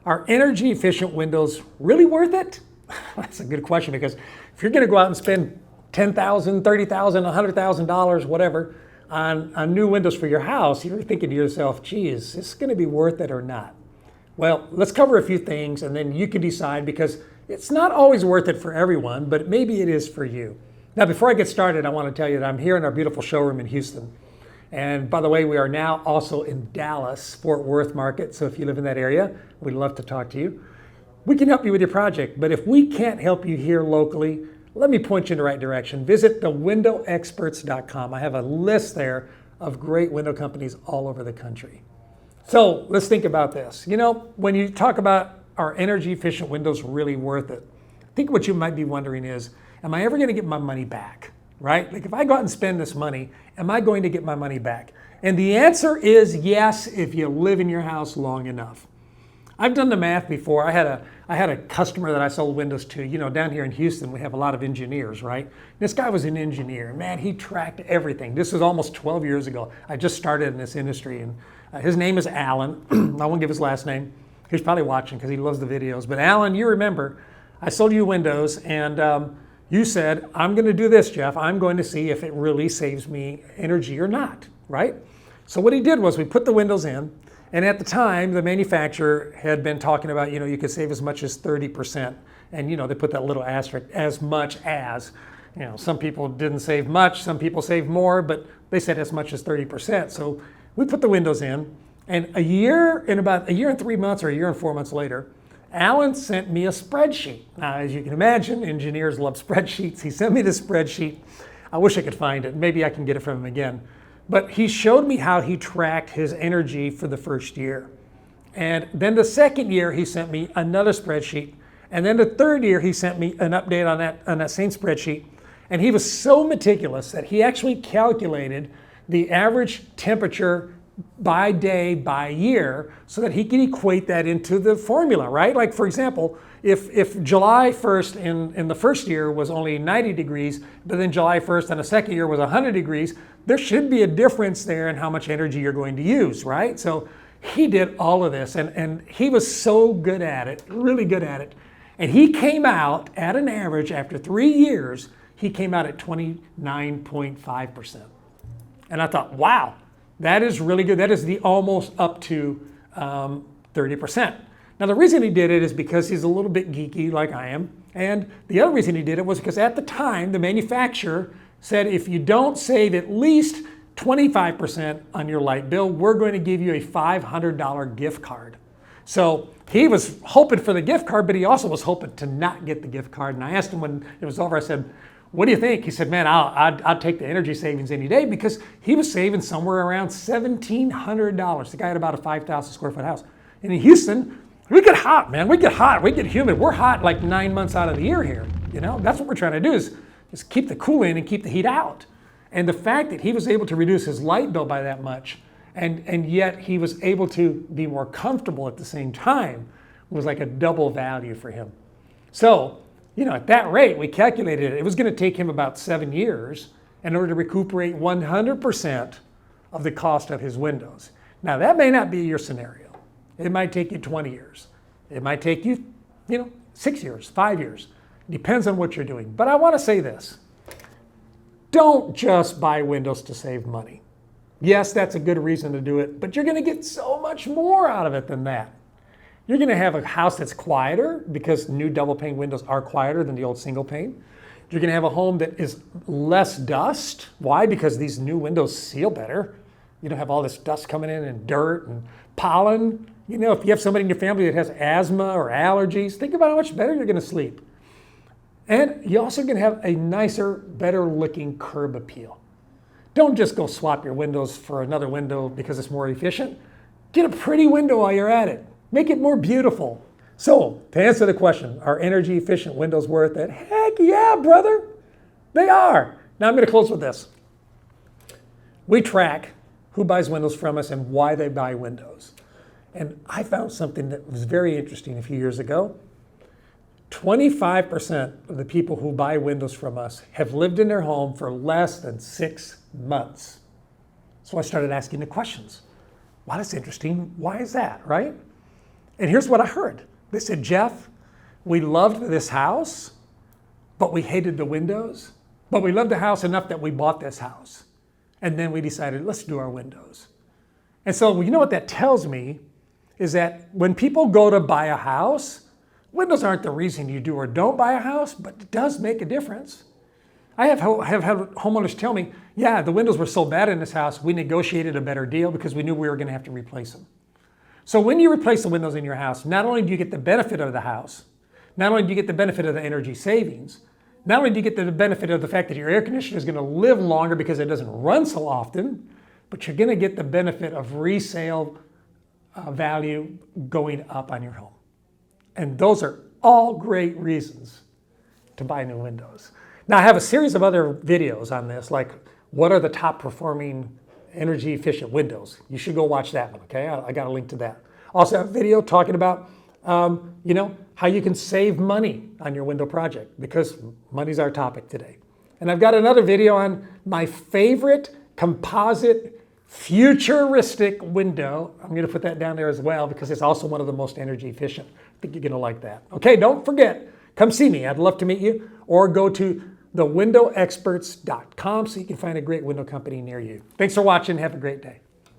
Are energy efficient windows really worth it? That's a good question, because if you're going to go out and spend $10,000, $30,000, $100,000, whatever, on new windows for your house, you're thinking to yourself, geez, is this going to be worth it or not? Well, let's cover a few things and then you can decide, because it's not always worth it for everyone, but maybe it is for you. Now, before I get started, I want to tell you that I'm here in our beautiful showroom in Houston. And by the way, we are now also in Dallas, Fort Worth market. So if you live in that area, we'd love to talk to you. We can help you with your project, but if we can't help you here locally, let me point you in the right direction. Visit thewindowexperts.com. I have a list there of great window companies all over the country. So let's think about this. You know, when you talk about, are energy efficient windows really worth it? I think what you might be wondering is, am I ever going to get my money back? Right? Like, if I go out and spend this money, am I going to get my money back? And the answer is yes, if you live in your house long enough. I've done the math before. I had a customer that I sold windows to. You know, down here in Houston, we have a lot of engineers, right? This guy was an engineer. Man, he tracked everything. This was almost 12 years ago. I just started in this industry, and his name is Alan. I won't give his last name. He's probably watching because he loves the videos. But Alan, you remember, I sold you windows, and you said, I'm going to do this, Jeff. I'm going to see if it really saves me energy or not, right? So what he did was, we put the windows in, and at the time, the manufacturer had been talking about, you know, you could save as much as 30%. And, you know, they put that little asterisk, as much as. You know, some people didn't save much, some people saved more, but they said as much as 30%. So we put the windows in, and about a year and 3 months or a year and 4 months later, Alan sent me a spreadsheet. Now, as you can imagine, engineers love spreadsheets. He sent me the spreadsheet. I wish I could find it. Maybe I can get it from him again. But he showed me how he tracked his energy for the first year. And then the second year, he sent me another spreadsheet. And then the third year, he sent me an update on that same spreadsheet. And he was so meticulous that he actually calculated the average temperature by day, by year, so that he could equate that into the formula, right? Like, for example, if July 1st in the first year was only 90 degrees, but then July 1st in the second year was 100 degrees, there should be a difference there in how much energy you're going to use, right? So he did all of this, and he was so good at it, really good at it. And he came out at an average, after 3 years, he came out at 29.5%. And I thought, wow, that is really good. That is the almost up to 30%. Now, the reason he did it is because he's a little bit geeky like I am. And the other reason he did it was because at the time, the manufacturer said, if you don't save at least 25% on your light bill, we're going to give you a $500 gift card. So he was hoping for the gift card, but he also was hoping to not get the gift card. And I asked him when it was over, I said, what do you think? He said, man, I'd take the energy savings any day, because he was saving somewhere around $1,700. The guy had about a 5,000 square foot house. And in Houston, we get hot, man. We get hot. We get humid. We're hot like 9 months out of the year here. You know, that's what we're trying to do, is keep the cool in and keep the heat out. And the fact that he was able to reduce his light bill by that much, and yet he was able to be more comfortable at the same time, was like a double value for him. So, you know, at that rate, we calculated it was going to take him about 7 years in order to recuperate 100% of the cost of his windows. Now, that may not be your scenario. It might take you 20 years. It might take you, 6 years, 5 years. Depends on what you're doing. But I want to say this. Don't just buy windows to save money. Yes, that's a good reason to do it, but you're going to get so much more out of it than that. You're going to have a house that's quieter, because new double pane windows are quieter than the old single pane. You're going to have a home that is less dust. Why? Because these new windows seal better. You don't have all this dust coming in and dirt and pollen. You know, if you have somebody in your family that has asthma or allergies, think about how much better you're going to sleep. And you're also going to have a nicer, better looking curb appeal. Don't just go swap your windows for another window because it's more efficient. Get a pretty window while you're at it. Make it more beautiful. So, to answer the question, are energy efficient windows worth it? Heck yeah, brother. They are. Now I'm going to close with this. We track who buys windows from us and why they buy windows. And I found something that was very interesting a few years ago. 25% of the people who buy windows from us have lived in their home for less than 6 months. So I started asking the questions. Wow, that's interesting. Why is that, right? And here's what I heard. They said, Jeff, we loved this house, but we hated the windows. But we loved the house enough that we bought this house. And then we decided, let's do our windows. And so you know what that tells me is that when people go to buy a house, windows aren't the reason you do or don't buy a house, but it does make a difference. I have had homeowners tell me, yeah, the windows were so bad in this house, we negotiated a better deal because we knew we were going to have to replace them. So when you replace the windows in your house, not only do you get the benefit of the house, not only do you get the benefit of the energy savings, not only do you get the benefit of the fact that your air conditioner is going to live longer because it doesn't run so often, but you're going to get the benefit of resale value going up on your home. And those are all great reasons to buy new windows. Now, I have a series of other videos on this, like what are the top performing energy efficient windows. You should go watch that one, okay? I got a link to that. Also, a video talking about, how you can save money on your window project, because money's our topic today. And I've got another video on my favorite composite futuristic window. I'm going to put that down there as well because it's also one of the most energy efficient. I think you're going to like that. Okay, don't forget, come see me. I'd love to meet you, or go to thewindowexperts.com so you can find a great window company near you. Thanks for watching. Have a great day.